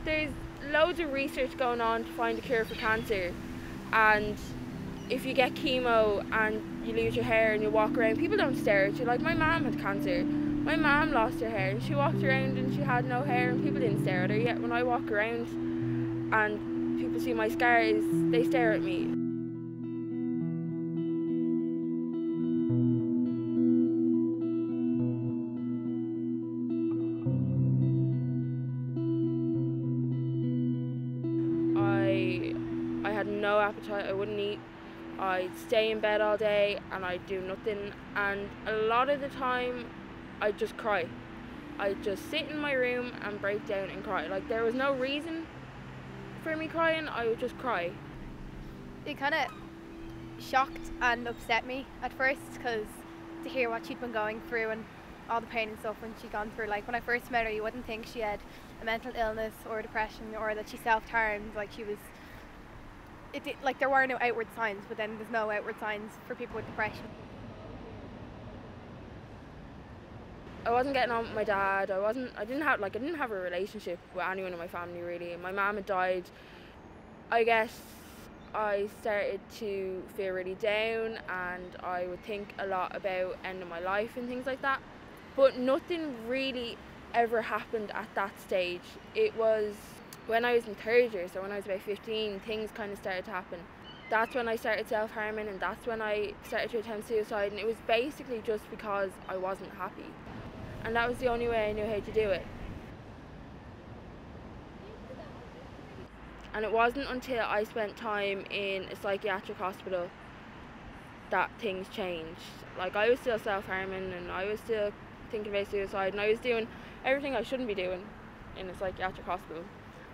There's loads of research going on to find a cure for cancer, and if you get chemo and you lose your hair and you walk around, people don't stare at you. Like, my mum had cancer. My mum lost her hair and she walked around and she had no hair and people didn't stare at her. Yet when I walk around and people see my scars, they stare at me. I had no appetite, I wouldn't eat. I'd stay in bed all day and I'd do nothing, and a lot of the time I'd just cry. I'd just sit in my room and break down and cry. Like, there was no reason for me crying, I would just cry. It kind of shocked and upset me at first, because to hear what she'd been going through and all the pain and suffering she'd gone through. Like, when I first met her, you wouldn't think she had a mental illness or depression, or that she self-harmed. Like, like, there were no outward signs, but then there's no outward signs for people with depression. I wasn't getting on with my dad. I didn't have a relationship with anyone in my family, really. My mum had died. I guess I started to feel really down, and I would think a lot about ending my life and things like that. But nothing really ever happened at that stage. It was when I was in third year, so when I was about 15, things kind of started to happen. That's when I started self-harming, and that's when I started to attempt suicide, and it was basically just because I wasn't happy. And that was the only way I knew how to do it. And it wasn't until I spent time in a psychiatric hospital that things changed. Like, I was still self-harming and I was still thinking about suicide, and I was doing everything I shouldn't be doing in a psychiatric hospital.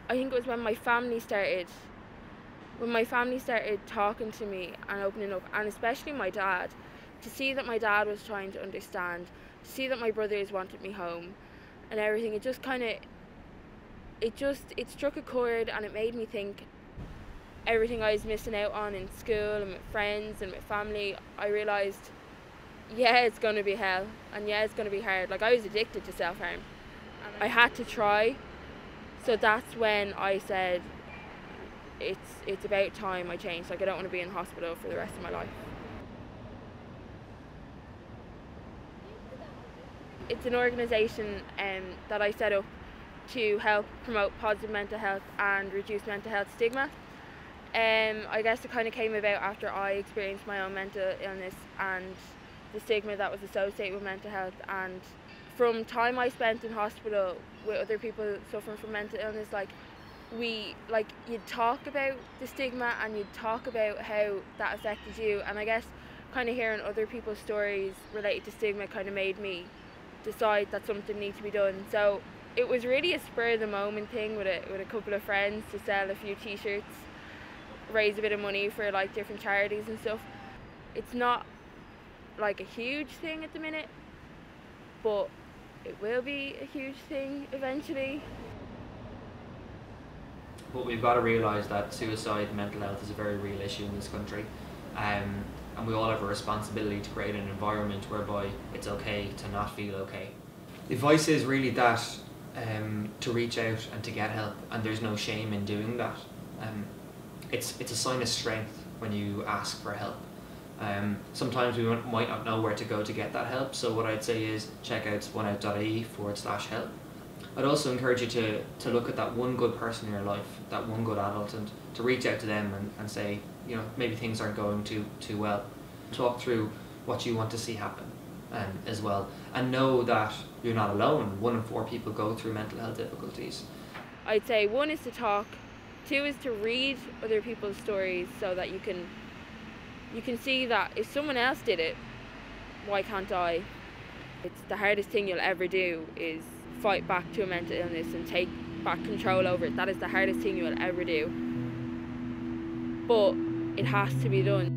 I think it was when my family started talking to me and opening up, and especially my dad, to see that my dad was trying to understand, to see that my brothers wanted me home and everything. It just kind of, it struck a chord, and it made me think everything I was missing out on in school and with friends and with family. I realised, yeah, it's going to be hell, and yeah, it's going to be hard. Like, I was addicted to self-harm. I had to try. So that's when I said, it's about time I changed. Like, I don't want to be in hospital for the rest of my life. It's an organisation that I set up to help promote positive mental health and reduce mental health stigma. I guess it kind of came about after I experienced my own mental illness and the stigma that was associated with mental health. And from time I spent in hospital with other people suffering from mental illness, you'd talk about the stigma and you'd talk about how that affected you, and I guess kind of hearing other people's stories related to stigma kind of made me decide that something needs to be done. So it was really a spur of the moment thing with a couple of friends to sell a few t-shirts, raise a bit of money for like different charities and stuff. It's not like a huge thing at the minute, but it will be a huge thing eventually. But we've got to realise that suicide and mental health is a very real issue in this country, and we all have a responsibility to create an environment whereby it's okay to not feel okay. The advice is really that to reach out and to get help, and there's no shame in doing that. It's a sign of strength when you ask for help. Sometimes we might not know where to go to get that help, so what I'd say is check out SpunOut.ie/help. I'd also encourage you to look at that one good person in your life, that one good adult, and to reach out to them and say, you know, maybe things aren't going too well. Talk through what you want to see happen as well, and know that you're not alone. 1 in 4 people go through mental health difficulties. I'd say 1 is to talk, 2 is to read other people's stories so that you can see that if someone else did it, why can't I? It's the hardest thing you'll ever do is fight back to a mental illness and take back control over it. That is the hardest thing you'll ever do. But it has to be done.